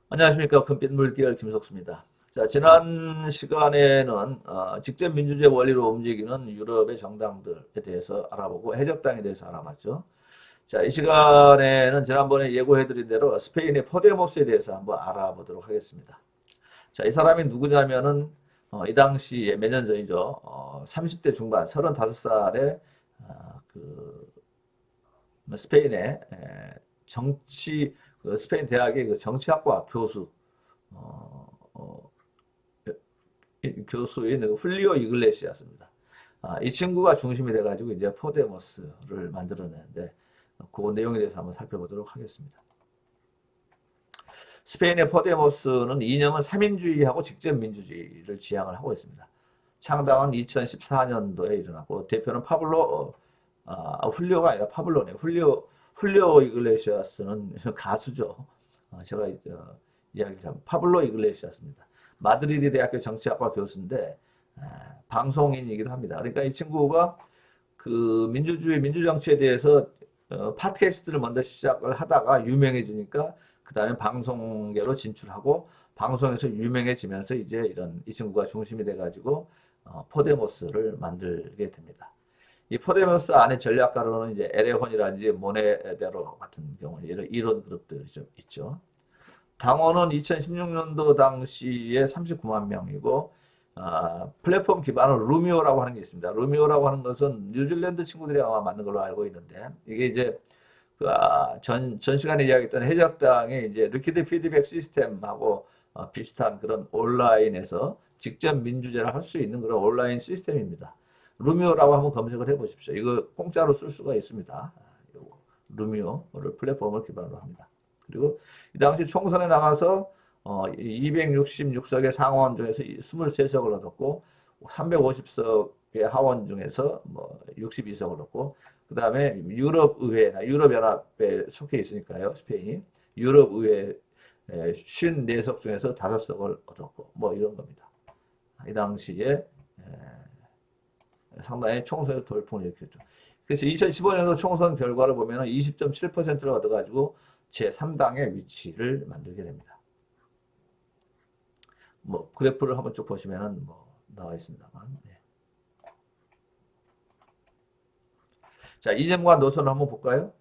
안녕하십니까. 금빛 물결 김석수입니다. 자, 지난 시간에는 직접 민주주의 원리로 움직이는 유럽의 정당들에 대해서 알아보고 해적당에 대해서 알아봤죠. 자, 이 시간에는 지난번에 예고해드린 대로 스페인의 포데모스에 대해서 한번 알아보도록 하겠습니다. 자, 이 사람이 누구냐면은 이 당시에 몇 년 전이죠. 30대 중반, 35살에 그 스페인의 정치 스페인 대학의 그 정치학과 교수 어, 어, 교수인 훌리오 이글레시아스입니다. 이 친구가 중심이 돼가지고 이제 포데모스를 만들어내는데 그 내용에 대해서 한번 살펴보도록 하겠습니다. 스페인의 포데모스는 이념은 삼인주의하고 직접민주주의를 지향을 하고 있습니다. 창당은 2014년도에 일어났고 대표는 훌리오가 아니라 파블로네. 훌리오 이글레시아스는 가수죠. 제가 이야기 참 파블로 이글레시아스입니다. 마드리드 대학교 정치학과 교수인데 방송인이기도 합니다. 그러니까 이 친구가 그 민주주의 민주정치에 대해서 팟캐스트를 먼저 시작을 하다가 유명해지니까 그 다음에 방송계로 진출하고 방송에서 유명해지면서 이제 이런 이 친구가 중심이 돼가지고 포데모스를 만들게 됩니다. 이 포데모스 안에 전략가로는 이제 에레혼이라든지 모네데로 같은 경우 이런 그룹들이 좀 있죠. 당원은 2016년도 당시에 39만 명이고 플랫폼 기반으로 루미오라고 하는 게 있습니다. 루미오라고 하는 것은 뉴질랜드 친구들이 아마 만든 걸로 알고 있는데 이게 이제 전 시간에 이야기했던 해적당의 이제 리퀴드 피드백 시스템하고 비슷한 그런 온라인에서 직접 민주제를 할 수 있는 그런 온라인 시스템입니다. 루미오라고 한번 검색을 해 보십시오. 이거 공짜로 쓸 수가 있습니다. 루미오를 플랫폼을 기반으로 합니다. 그리고 이 당시 총선에 나가서 266석의 상원 중에서 23석을 얻었고 350석의 하원 중에서 뭐 62석을 얻고 그 다음에 유럽 의회나 유럽 연합에 속해 있으니까요. 스페인이 유럽 의회 54석 중에서 5석을 얻었고 뭐 이런 겁니다. 이 당시에 상당히 총선의 돌풍을 일으켰죠. 그래서 2015년도 총선 결과를 보면 20.7%를 얻어가지고 제3당의 위치를 만들게 됩니다. 뭐 그래프를 한번 쭉 보시면은 뭐 나와 있습니다만. 네. 자, 이념과 노선을 한번 볼까요?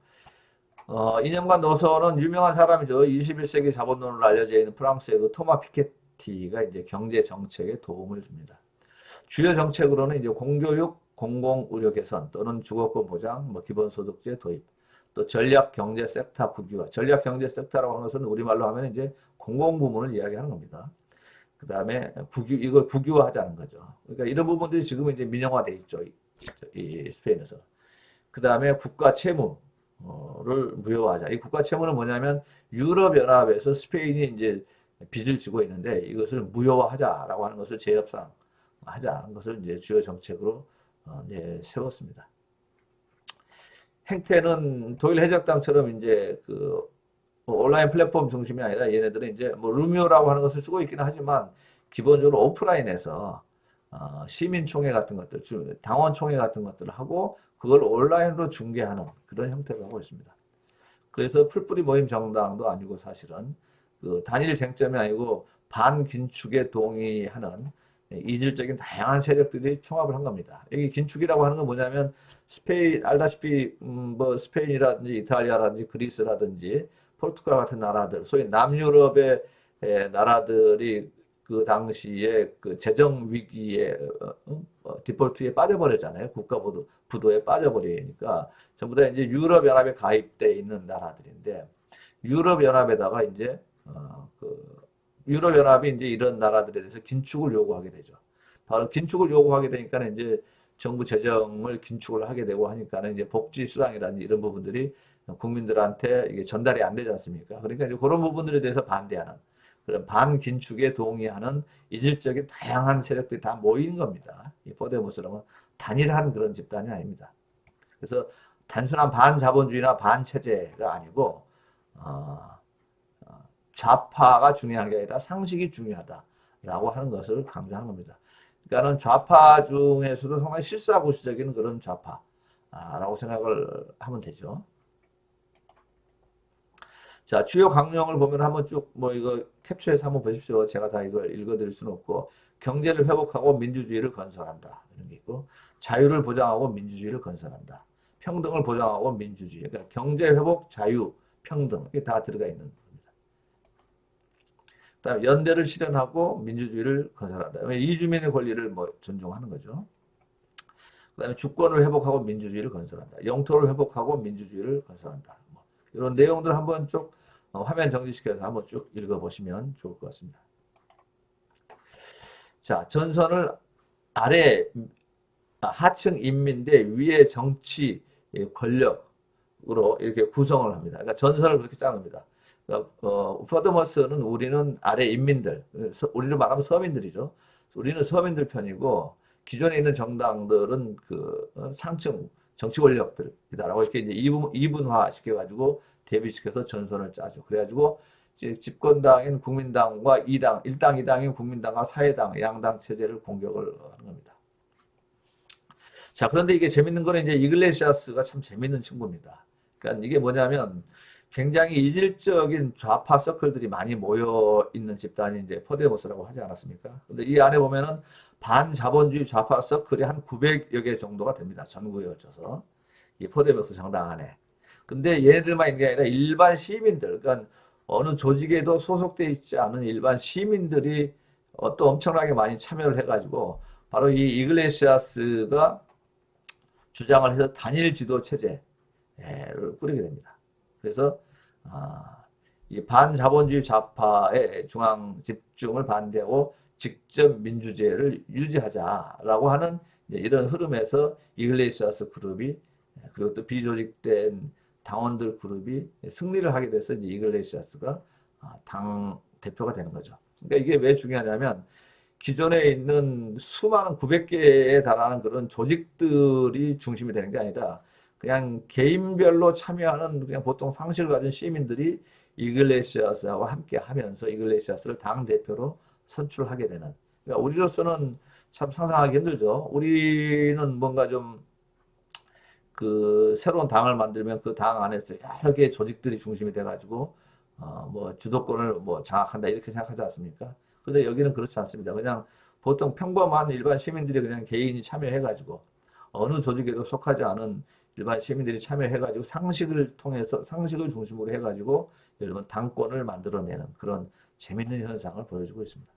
이념과 노선은 유명한 사람이죠. 21세기 자본론으로 알려져 있는 프랑스의 그 토마 피케티가 이제 경제 정책에 도움을 줍니다. 주요 정책으로는 이제 공교육, 공공의료 개선 또는 주거권 보장, 뭐 기본소득제 도입, 또 전략 경제 섹터 국유화. 전략 경제 섹터라고 하는 것은 우리말로 하면 이제 공공부문을 이야기하는 겁니다. 그 다음에 이걸 국유화하자는 거죠. 그러니까 이런 부분들이 지금 이제 민영화돼 있죠. 이 스페인에서. 그 다음에 국가 채무를 무효화하자. 이 국가 채무는 뭐냐면 유럽연합에서 스페인이 이제 빚을 지고 있는데 이것을 무효화하자라고 하는 것을 제협상 하자는 것을 이제 주요 정책으로 이제 세웠습니다. 행태는 독일 해적당처럼 이제 그 온라인 플랫폼 중심이 아니라 얘네들은 이제 뭐 루미오라고 하는 것을 쓰고 있기는 하지만 기본적으로 오프라인에서 시민총회 같은 것들, 당원총회 같은 것들을 하고 그걸 온라인으로 중계하는 그런 형태로 하고 있습니다. 그래서 풀뿌리 모임 정당도 아니고 사실은 그 단일 쟁점이 아니고 반긴축에 동의하는 이질적인 다양한 세력들이 총합을 한 겁니다. 여기 긴축이라고 하는 건 뭐냐면 스페인 알다시피 뭐 스페인이라든지 이탈리아라든지 그리스라든지 포르투갈 같은 나라들, 소위 남유럽의 나라들이 그 당시에 그 재정 위기에 디폴트에 빠져버렸잖아요. 국가 부도에 빠져버리니까 전부 다 이제 유럽 연합에 가입돼 있는 나라들인데 유럽 연합에다가 이제 그 유럽 연합이 이제 이런 나라들에 대해서 긴축을 요구하게 되죠. 바로 긴축을 요구하게 되니까 이제 정부 재정을 긴축을 하게 되고 하니까는 이제 복지 수당이라든지 이런 부분들이 국민들한테 이게 전달이 안 되지 않습니까? 그러니까 이제 그런 부분들에 대해서 반대하는 그런 반긴축에 동의하는 이질적인 다양한 세력들이 다 모이는 겁니다. 이 포데모스라는 단일한 그런 집단이 아닙니다. 그래서 단순한 반자본주의나 반체제가 아니고 좌파가 중요한 게 아니라 상식이 중요하다라고 하는 것을 강조하는 겁니다. 그러니까는 좌파 중에서도 상당히 실사구시적인 그런 좌파라고 생각을 하면 되죠. 자, 주요 강령을 보면 한번 쭉 뭐 이거 캡처해서 한번 보십시오. 제가 다 이걸 읽어드릴 수는 없고 경제를 회복하고 민주주의를 건설한다 이런 게 있고 자유를 보장하고 민주주의를 건설한다. 평등을 보장하고 민주주의. 그러니까 경제 회복, 자유, 평등 이게 다 들어가 있는 겁니다. 그다음에 연대를 실현하고 민주주의를 건설한다. 이주민의 권리를 뭐 존중하는 거죠. 그다음에 주권을 회복하고 민주주의를 건설한다. 영토를 회복하고 민주주의를 건설한다. 뭐 이런 내용들 한번 쭉 화면 정지시켜서 한번 쭉 읽어보시면 좋을 것 같습니다. 자, 전선을 아래 하층 인민 대 위의 정치 권력으로 이렇게 구성을 합니다. 그러니까 전선을 그렇게 짜릅니다. 그러니까, 퍼드머스는 우리는 아래 인민들, 우리를 말하면 서민들이죠. 우리는 서민들 편이고 기존에 있는 정당들은 그 상층 정치 권력들이다라고 이렇게 이제 이분화 시켜가지고 대비시켜서 전선을 짜죠. 그래가지고 집권당인 국민당과 이당, 1당, 2당인 국민당과 사회당, 양당 체제를 공격을 하는 겁니다. 자, 그런데 이게 재밌는 거는 이제 이글레시아스가 참 재밌는 친구입니다. 그러니까 이게 뭐냐면 굉장히 이질적인 좌파 서클들이 많이 모여 있는 집단이 이제 포데모스라고 하지 않았습니까? 근데 이 안에 보면은 반자본주의 좌파 서클이 한 900여 개 정도가 됩니다. 전국에 걸쳐서. 이 포데모스 정당 안에. 근데 얘네들만 있는 게 아니라 일반 시민들, 그러니까 어느 조직에도 소속돼 있지 않은 일반 시민들이 또 엄청나게 많이 참여를 해가지고 바로 이 이글레시아스가 주장을 해서 단일 지도 체제를 꾸리게 됩니다. 그래서 이 반자본주의 좌파의 중앙 집중을 반대하고 직접 민주제를 유지하자라고 하는 이런 흐름에서 이글레시아스 그룹이 그리고 또 비조직된 당원들 그룹이 승리를 하게 돼서 이제 이글레시아스가 당 대표가 되는 거죠. 그러니까 이게 왜 중요하냐면 기존에 있는 수많은 900개에 달하는 그런 조직들이 중심이 되는 게 아니라 그냥 개인별로 참여하는 그냥 보통 상식을 가진 시민들이 이글레시아스하고 함께 하면서 이글레시아스를 당 대표로 선출하게 되는. 그러니까 우리로서는 참 상상하기 힘들죠. 우리는 뭔가 좀 그 새로운 당을 만들면 그 당 안에서 여러 개의 조직들이 중심이 돼가지고 뭐 주도권을 뭐 장악한다 이렇게 생각하지 않습니까? 근데 여기는 그렇지 않습니다. 그냥 보통 평범한 일반 시민들이 그냥 개인이 참여해가지고 어느 조직에도 속하지 않은 일반 시민들이 참여해가지고 상식을 통해서 상식을 중심으로 해가지고 여러분 당권을 만들어내는 그런 재밌는 현상을 보여주고 있습니다.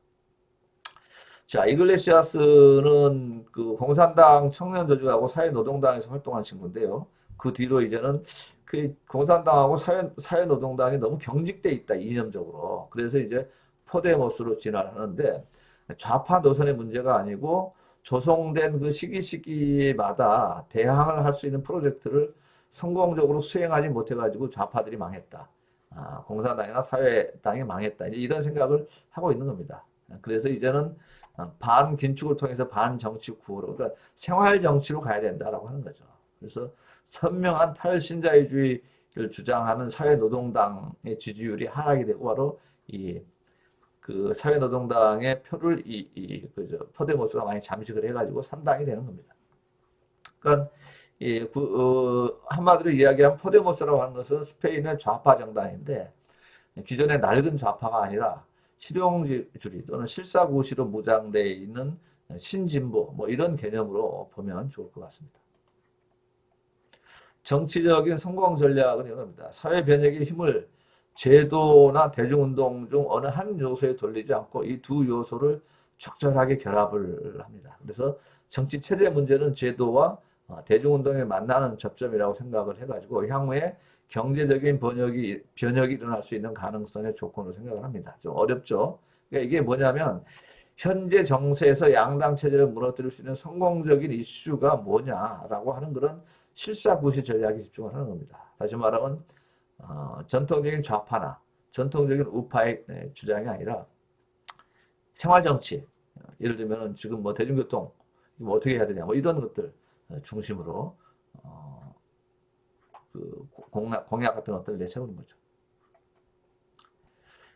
자, 이글레시아스는 그 공산당 청년조직하고 사회노동당에서 활동한 친구인데요. 그 뒤로 이제는 그 공산당하고 사회노동당이 너무 경직돼 있다, 이념적으로. 그래서 이제 포데모스로 진화를 하는데 좌파 노선의 문제가 아니고 조성된 그 시기마다 대항을 할 수 있는 프로젝트를 성공적으로 수행하지 못해가지고 좌파들이 망했다. 공산당이나 사회당이 망했다. 이런 생각을 하고 있는 겁니다. 그래서 이제는 반긴축을 통해서 반정치 구호로, 그러니까 생활 정치로 가야 된다라고 하는 거죠. 그래서 선명한 탈신자유주의를 주장하는 사회노동당의 지지율이 하락이 되고 바로 그 사회노동당의 표를 그저 포데모스가 많이 잠식을 해가지고 3당이 되는 겁니다. 그러니까 한마디로 이야기하면 포데모스라고 하는 것은 스페인의 좌파 정당인데 기존의 낡은 좌파가 아니라 실용주의 또는 실사구시로 무장되어 있는 신진보 뭐 이런 개념으로 보면 좋을 것 같습니다. 정치적인 성공 전략은 이겁니다. 사회 변혁의 힘을 제도나 대중운동 중 어느 한 요소에 돌리지 않고 이 두 요소를 적절하게 결합을 합니다. 그래서 정치 체제 문제는 제도와 대중운동에 만나는 접점이라고 생각을 해가지고 향후에 경제적인 변혁이 일어날 수 있는 가능성의 조건으로 생각을 합니다. 좀 어렵죠. 그러니까 이게 뭐냐면 현재 정세에서 양당 체제를 무너뜨릴 수 있는 성공적인 이슈가 뭐냐라고 하는 그런 실사구시 전략에 집중을 하는 겁니다. 다시 말하면 전통적인 좌파나 전통적인 우파의 주장이 아니라 생활정치, 예를 들면 지금 뭐 대중교통 뭐 어떻게 해야 되냐 뭐 이런 것들 중심으로 그 공약 같은 것들을 내세우는 거죠.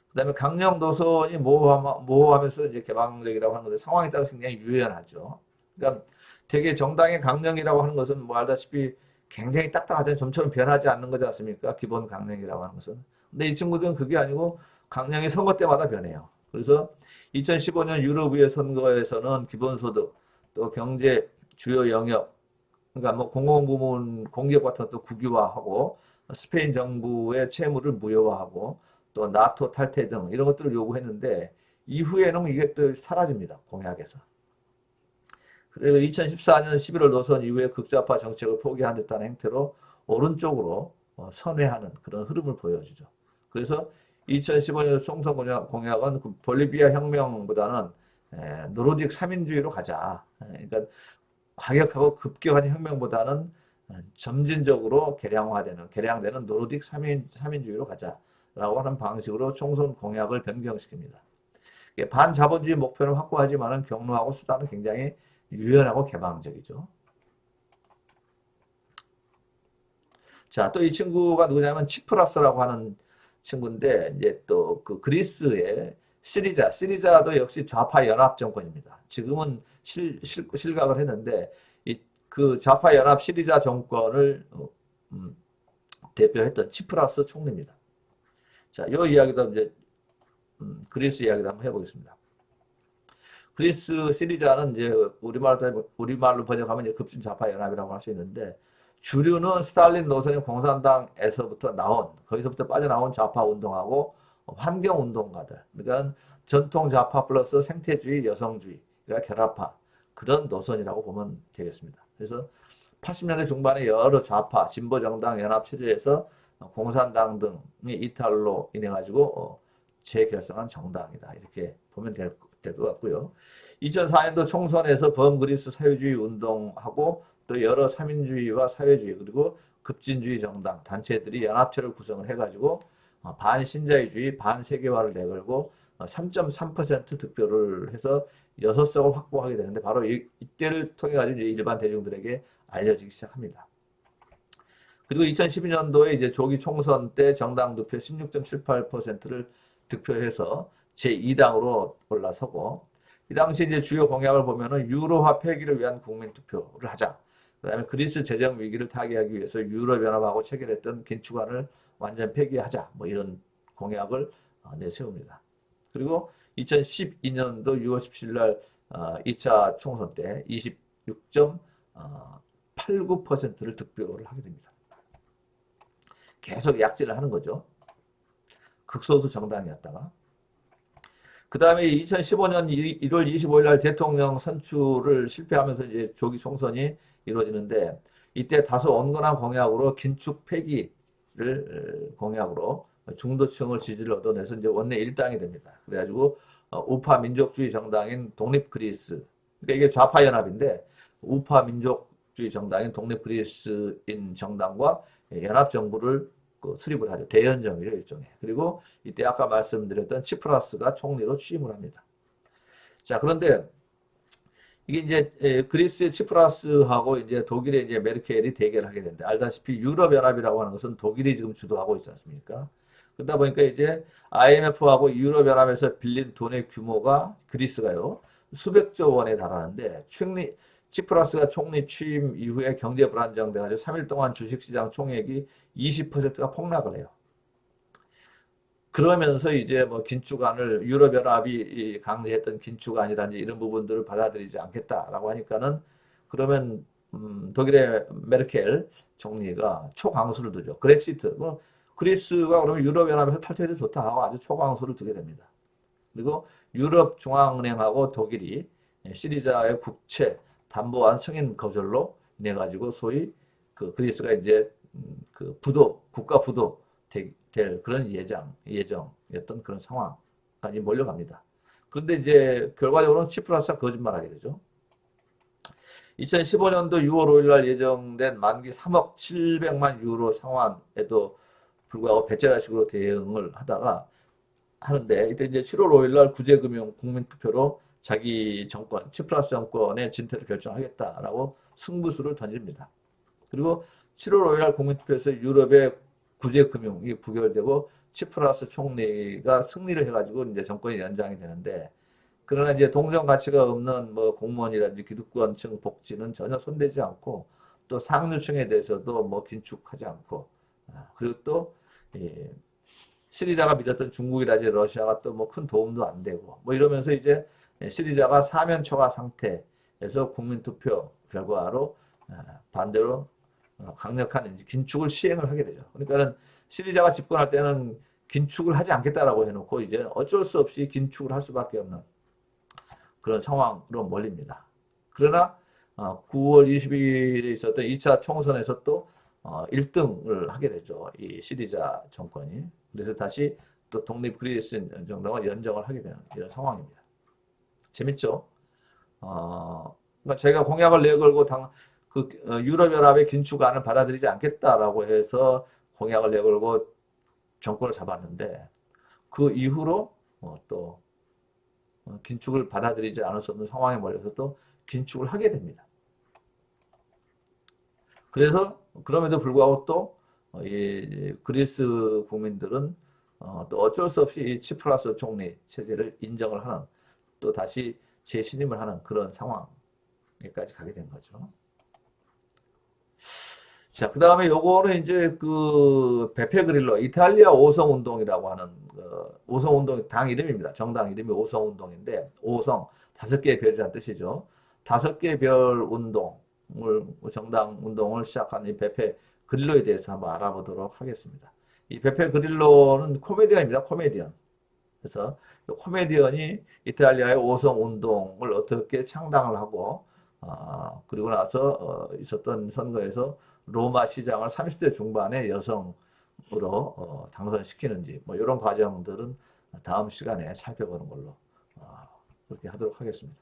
그 다음에 강령 노선이 모호하면서 이제 개방적이라고 하는 건데 상황에 따라서 굉장히 유연하죠. 그러니까 되게 정당의 강령이라고 하는 것은 뭐 알다시피 굉장히 딱딱하더니 좀처럼 변하지 않는 거지 않습니까? 기본 강령이라고 하는 것은. 근데 이 친구들은 그게 아니고 강령이 선거 때마다 변해요. 그래서 2015년 유럽의회 선거에서는 기본소득, 또 경제 주요 영역, 그러니까 뭐 공공부문 공기업 같은 것도 국유화하고 스페인 정부의 채무를 무효화하고 또 나토 탈퇴 등 이런 것들을 요구했는데 이후에는 이게 또 사라집니다. 공약에서. 그리고 2014년 11월 노선 이후에 극좌파 정책을 포기한 듯한 행태로 오른쪽으로 선회하는 그런 흐름을 보여주죠. 그래서 2015년 총선 공약은 그 볼리비아 혁명보다는 노르딕 삼인주의로 가자. 그러니까 과격하고 급격한 혁명보다는 점진적으로 개량되는 노르딕 삼인주의로 가자라고 하는 방식으로 총선 공약을 변경시킵니다. 반자본주의 목표는 확고하지만 경로하고 수단은 굉장히 유연하고 개방적이죠. 자, 또 이 친구가 누구냐면 치프라스라고 하는 친구인데 이제 또 그 그리스의 시리자도 역시 좌파 연합 정권입니다. 지금은 실각을 했는데 그 좌파 연합 시리자 정권을 대표했던 치프라스 총리입니다. 자, 이 이야기도 이제 그리스 이야기도 한번 해보겠습니다. 그리스 시리자는 이제 우리말로 번역하면 이제 급진 좌파 연합이라고 할 수 있는데 주류는 스탈린 노선의 공산당에서부터 거기서부터 빠져나온 좌파 운동하고 환경 운동가들, 그러니까 전통 좌파 플러스 생태주의, 여성주의가 결합한 그런 노선이라고 보면 되겠습니다. 그래서 80년대 중반에 여러 좌파 진보 정당 연합 체제에서 공산당 등의 이탈로 인해 가지고 재결성한 정당이다, 이렇게 보면 될 것 같고요. 2004년도 총선에서 범그리스 사회주의 운동하고 또 여러 삼인주의와 사회주의 그리고 급진주의 정당 단체들이 연합체를 구성을 해가지고 반신자유주의 반세계화를 내걸고 3.3% 득표를 해서 6석을 확보하게 되는데 바로 이때를 통해 가지고 일반 대중들에게 알려지기 시작합니다. 그리고 2012년도에 이제 조기 총선 때 정당 득표 16.78%를 득표해서 제2당으로 올라서고, 이 당시 이제 주요 공약을 보면은 유로화 폐기를 위한 국민 투표를 하자. 그다음에 그리스 재정 위기를 타개하기 위해서 유럽연합하고 체결했던 긴축안을 완전 폐기하자. 뭐 이런 공약을 내세웁니다. 그리고 2012년도 6월 17일 날 2차 총선 때 26.89%를 득표를 하게 됩니다. 계속 약진을 하는 거죠. 극소수 정당이었다가. 그 다음에 2015년 1월 25일 날 대통령 선출을 실패하면서 이제 조기 총선이 이루어지는데 이때 다소 온건한 공약으로 긴축 폐기를 공약으로 중도층을 지지를 얻어내서 이제 원내 1당이 됩니다. 그래가지고 우파 민족주의 정당인 독립그리스, 그러니까 이게 좌파 연합인데 우파 민족주의 정당인 독립그리스인 정당과 연합정부를 수립을 하죠. 대연정이죠, 일종의. 그리고 이때 아까 말씀드렸던 치프라스가 총리로 취임을 합니다. 자, 그런데 이게 이제 그리스의 치프라스하고 이제 독일의 이제 메르켈이 대결을 하게 되는데 알다시피 유럽연합이라고 하는 것은 독일이 지금 주도하고 있지 않습니까? 그러다 보니까 이제 IMF하고 유럽연합에서 빌린 돈의 규모가 그리스가요 수백조 원에 달하는데 치프라스가 총리 취임 이후에 경제 불안정돼가지고 3일 동안 주식시장 총액이 20%가 폭락을 해요. 그러면서 이제 뭐 긴축안을 유럽연합이 강제했던 긴축안이라든지 이런 부분들을 받아들이지 않겠다라고 하니까는 그러면 독일의 메르켈 총리가 초강수를 두죠. 그렉시트. 그리스가 그러면 유럽연합에서 탈퇴해도 좋다 하고 아주 초강수를 두게 됩니다. 그리고 유럽중앙은행하고 독일이 시리자의 국채 담보안 승인 거절로 인해 가지고 소위 그 그리스가 이제 그 국가 부도 될 그런 예정이었던 그런 상황까지 몰려갑니다. 그런데 이제 결과적으로는 치프라스가 거짓말하게 되죠. 2015년도 6월 5일 날 예정된 만기 3억 700만 유로 상환에도 불구하고 배째라식으로 대응을 하는데 이때 이제 7월 5일 날 구제금융 국민투표로 자기 정권, 치프라스 정권의 진퇴를 결정하겠다라고 승부수를 던집니다. 그리고 7월 5일 날 국민투표에서 유럽의 구제금융이 부결되고 치프라스 총리가 승리를 해가지고 이제 정권이 연장이 되는데, 그러나 이제 동정 가치가 없는 뭐 공무원이라든지 기득권층 복지는 전혀 손대지 않고 또 상류층에 대해서도 뭐 긴축하지 않고, 그리고 또 시리자가 믿었던 중국이라든지 러시아가 또 뭐 큰 도움도 안 되고 뭐 이러면서 이제 시리자가 사면 초과 상태에서 국민투표 결과로 반대로 강력한 이제 긴축을 시행을 하게 되죠. 그러니까는 시리자가 집권할 때는 긴축을 하지 않겠다라고 해놓고 이제 어쩔 수 없이 긴축을 할 수밖에 없는 그런 상황으로 몰립니다. 그러나 9월 22일에 있었던 2차 총선에서 또 1등을 하게 되죠. 이 시리자 정권이. 그래서 다시 또 독립 그리스 정당을 연정을 하게 되는 이런 상황입니다. 재밌죠? 그러니까 제가 공약을 내걸고 유럽연합의 긴축안을 받아들이지 않겠다라고 해서 공약을 내걸고 정권을 잡았는데 그 이후로 또 긴축을 받아들이지 않을 수 없는 상황에 몰려서 또 긴축을 하게 됩니다. 그래서 그럼에도 불구하고 또 이 그리스 국민들은 또 어쩔 수 없이 이 치프라스 총리 체제를 인정을 하는 또 다시 재신임을 하는 그런 상황에까지 가게 된 거죠. 자, 그 다음에 요거는 이제 그 베페 그릴로 이탈리아 오성 운동이라고 하는 오성 운동 당 이름입니다. 정당 이름이 오성 운동인데 오성 5개의 별이라는 뜻이죠. 5개의 별 운동을 정당 운동을 시작한 이 베페 그릴로에 대해서 한번 알아보도록 하겠습니다. 이 베페 그릴로는 코미디언입니다. 코미디언. 그래서 코미디언이 이탈리아의 오성 운동을 어떻게 창당을 하고 그리고 나서 있었던 선거에서 로마 시장을 30대 중반의 여성으로 당선시키는지 뭐 이런 과정들은 다음 시간에 살펴보는 걸로 그렇게 하도록 하겠습니다.